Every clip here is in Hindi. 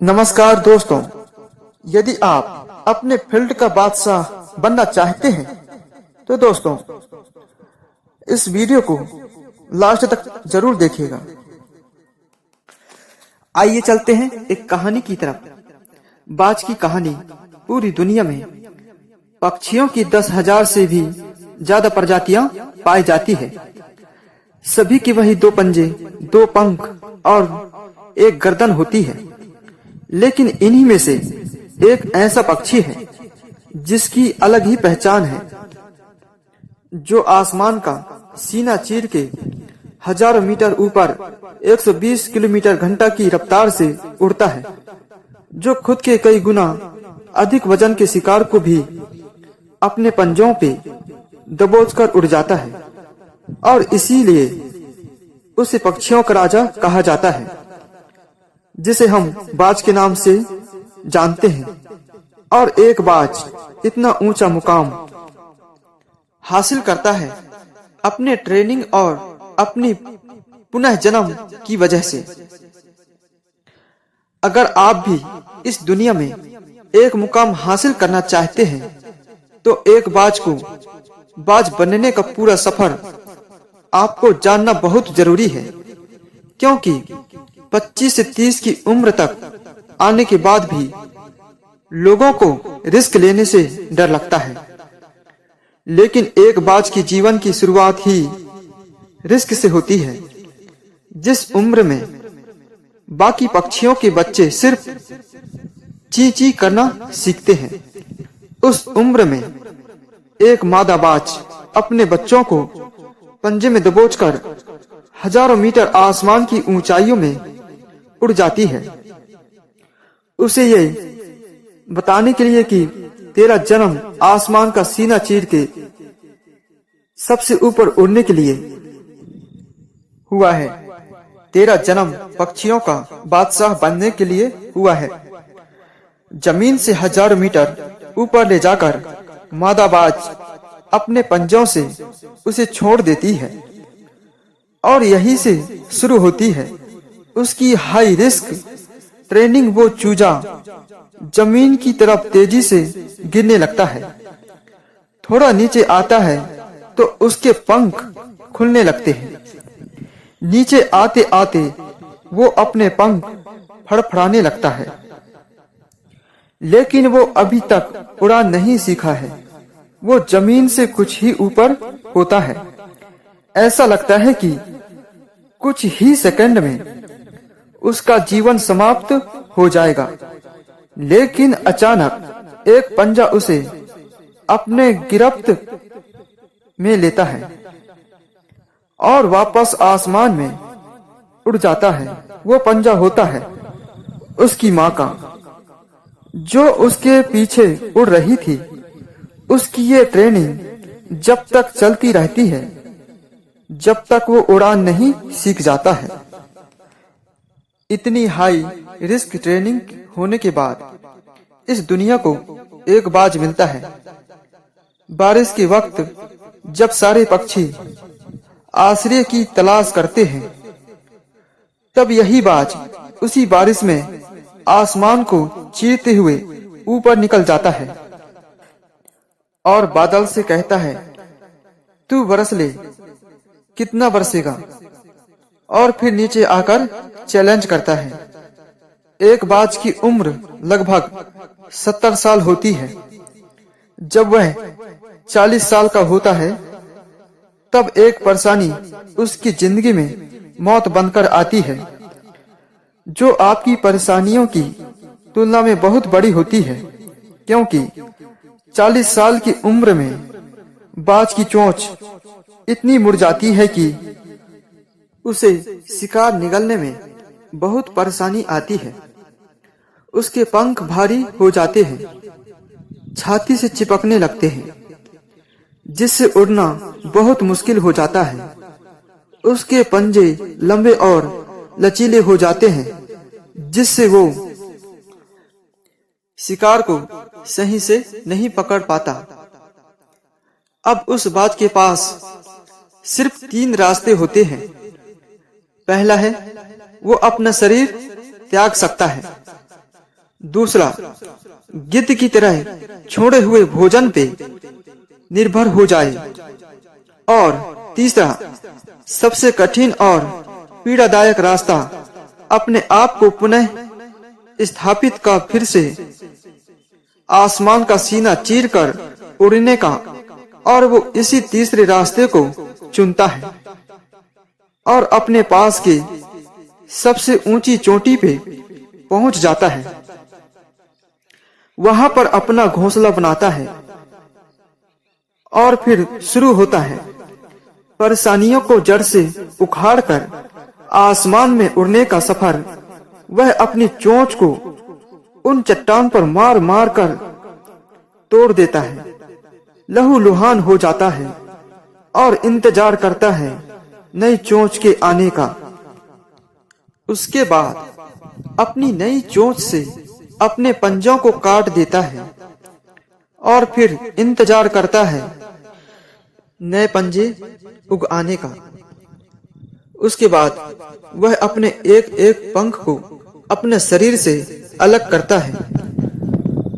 नमस्कार दोस्तों, यदि आप अपने फील्ड का बादशाह बनना चाहते हैं तो दोस्तों इस वीडियो को लास्ट तक जरूर देखिएगा। आइए चलते हैं एक कहानी की तरफ। बाज की कहानी पूरी दुनिया में पक्षियों की 10,000 से भी ज्यादा प्रजातियां पाई जाती है। सभी की वही 2 पंजे, 2 पंख और एक गर्दन होती है, लेकिन इन्हीं में से एक ऐसा पक्षी है जिसकी अलग ही पहचान है, जो आसमान का सीना चीर के हजारों मीटर ऊपर 120 किलोमीटर घंटा की रफ्तार से उड़ता है, जो खुद के कई गुना अधिक वजन के शिकार को भी अपने पंजों पे दबोचकर उड़ जाता है और इसीलिए उसे पक्षियों का राजा कहा जाता है, जिसे हम बाज के नाम से जानते हैं। और एक बाज इतना ऊंचा मुकाम हासिल करता है अपने ट्रेनिंग और अपनी पुनः जन्म की वजह से। अगर आप भी इस दुनिया में एक मुकाम हासिल करना चाहते हैं तो एक बाज को बाज बनने का पूरा सफर आपको जानना बहुत जरूरी है, क्योंकि 25 से 30 की उम्र तक आने के बाद भी लोगों को रिस्क लेने से डर लगता है, लेकिन एक बाज की जीवन की शुरुआत ही रिस्क से होती है। जिस उम्र में बाकी पक्षियों के बच्चे सिर्फ ची ची करना सीखते हैं, उस उम्र में एक मादा बाज अपने बच्चों को पंजे में दबोचकर हजारों मीटर आसमान की ऊंचाइयों में उड़ जाती है, उसे ये बताने के लिए कि तेरा जन्म आसमान का सीना चीर के सबसे ऊपर उड़ने के लिए हुआ है। तेरा जन्म पक्षियों का बादशाह बनने के लिए हुआ है। जमीन से हजारों मीटर ऊपर ले जाकर मादा बाज अपने पंजों से उसे छोड़ देती है और यहीं से शुरू होती है उसकी हाई रिस्क ट्रेनिंग। वो चूजा जमीन की तरफ तेजी से गिरने लगता है, थोड़ा नीचे आता है तो उसके पंख खुलने लगते हैं। नीचे आते आते वो अपने पंख फड़फड़ाने लगता है, लेकिन वो अभी तक उड़ान नहीं सीखा है। वो जमीन से कुछ ही ऊपर होता है। ऐसा लगता है कि कुछ ही सेकंड में उसका जीवन समाप्त हो जाएगा, लेकिन अचानक एक पंजा उसे अपने गिरफ्त में लेता है और वापस आसमान में उड़ जाता है। वो पंजा होता है उसकी माँ का, जो उसके पीछे उड़ रही थी। उसकी ये ट्रेनिंग जब तक चलती रहती है जब तक वो उड़ान नहीं सीख जाता है। इतनी हाई रिस्क ट्रेनिंग होने के बाद इस दुनिया को एक बाज मिलता है। बारिश के वक्त जब सारे पक्षी आश्रय की तलाश करते हैं, तब यही बाज उसी बारिश में आसमान को चीरते हुए ऊपर निकल जाता है और बादल से कहता है, तू बरस ले, कितना बरसेगा? और फिर नीचे आकर चैलेंज करता है। एक बाज की उम्र लगभग 70 साल होती है। जब वह 40 साल का होता है तब एक परेशानी उसकी जिंदगी में मौत बनकर आती है, जो आपकी परेशानियों की तुलना में बहुत बड़ी होती है, क्योंकि 40 साल की उम्र में बाज की चोंच इतनी मुड़ जाती है कि उसे शिकार निगलने में बहुत परेशानी आती है। उसके पंख भारी हो जाते हैं, छाती से चिपकने लगते हैं, जिससे उड़ना बहुत मुश्किल हो जाता है। उसके पंजे लंबे और लचीले हो जाते हैं, जिससे वो शिकार को सही से नहीं पकड़ पाता। अब उस बाज के पास सिर्फ 3 रास्ते होते हैं। पहला है वो अपना शरीर त्याग सकता है, दूसरा, गिद्ध की तरह छोड़े हुए भोजन पे निर्भर हो जाए। और तीसरा, सबसे कठिन और पीड़ादायक रास्ता अपने आप को पुनः स्थापित का, फिर से आसमान का सीना चीरकर उड़ने का। और वो इसी तीसरे रास्ते को चुनता है और अपने पास के सबसे ऊंची चोटी पे पहुंच जाता है। वहां पर अपना घोंसला बनाता है और फिर शुरू होता है परेशानियों को जड़ से उखाड़कर आसमान में उड़ने का सफर। वह अपनी चोंच को उन चट्टान पर मार मार कर तोड़ देता है, लहूलुहान हो जाता है और इंतजार करता है नई चोंच के आने का। उसके बाद अपनी नई चोंच से अपने पंजों को काट देता है और फिर इंतजार करता है नए पंजे उग आने का। उसके बाद वह अपने एक एक पंख को अपने शरीर से अलग करता है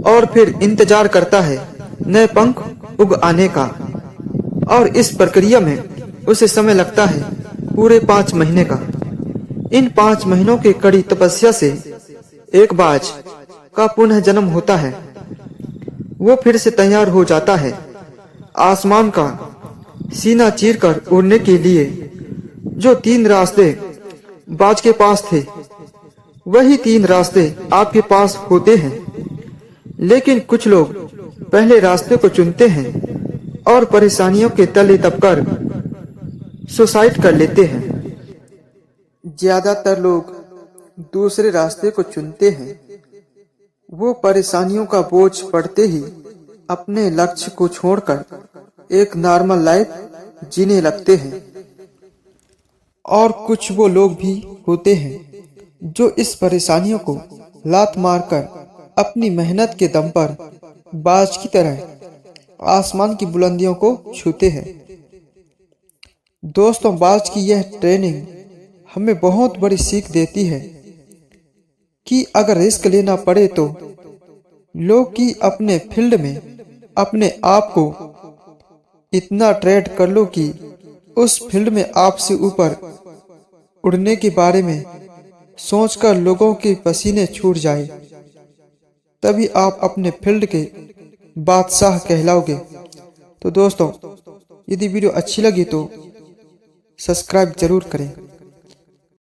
और फिर इंतजार करता है नए पंख उग आने का। और इस प्रक्रिया में उसे समय लगता है पूरे 5 महीने का। इन 5 महीनों की कड़ी तपस्या से एक बाज का पुनः जन्म होता है। वो फिर से तैयार हो जाता है आसमान का सीना चीरकर उड़ने के लिए। जो 3 रास्ते बाज के पास थे, वही 3 रास्ते आपके पास होते हैं। लेकिन कुछ लोग पहले रास्ते को चुनते हैं और परेशानियों के तले दबकर सुसाइड कर लेते हैं। ज्यादातर लोग दूसरे रास्ते को चुनते हैं। वो परेशानियों का बोझ पड़ते ही अपने लक्ष्य को छोड़कर एक नॉर्मल लाइफ जीने लगते हैं। और कुछ वो लोग भी होते हैं जो इस परेशानियों को लात मारकर अपनी मेहनत के दम पर बाज की तरह आसमान की बुलंदियों को छूते हैं। दोस्तों, बाज की यह ट्रेनिंग हमें बहुत बड़ी सीख देती है कि अगर रिस्क लेना पड़े तो लोग की अपने फील्ड में अपने आप को इतना ट्रेड कर लो कि उस फील्ड में आपसे ऊपर उड़ने के बारे में सोचकर लोगों के पसीने छूट जाए। तभी आप अपने फील्ड के बादशाह कहलाओगे। तो दोस्तों, यदि वीडियो अच्छी लगी तो सब्सक्राइब जरूर करें।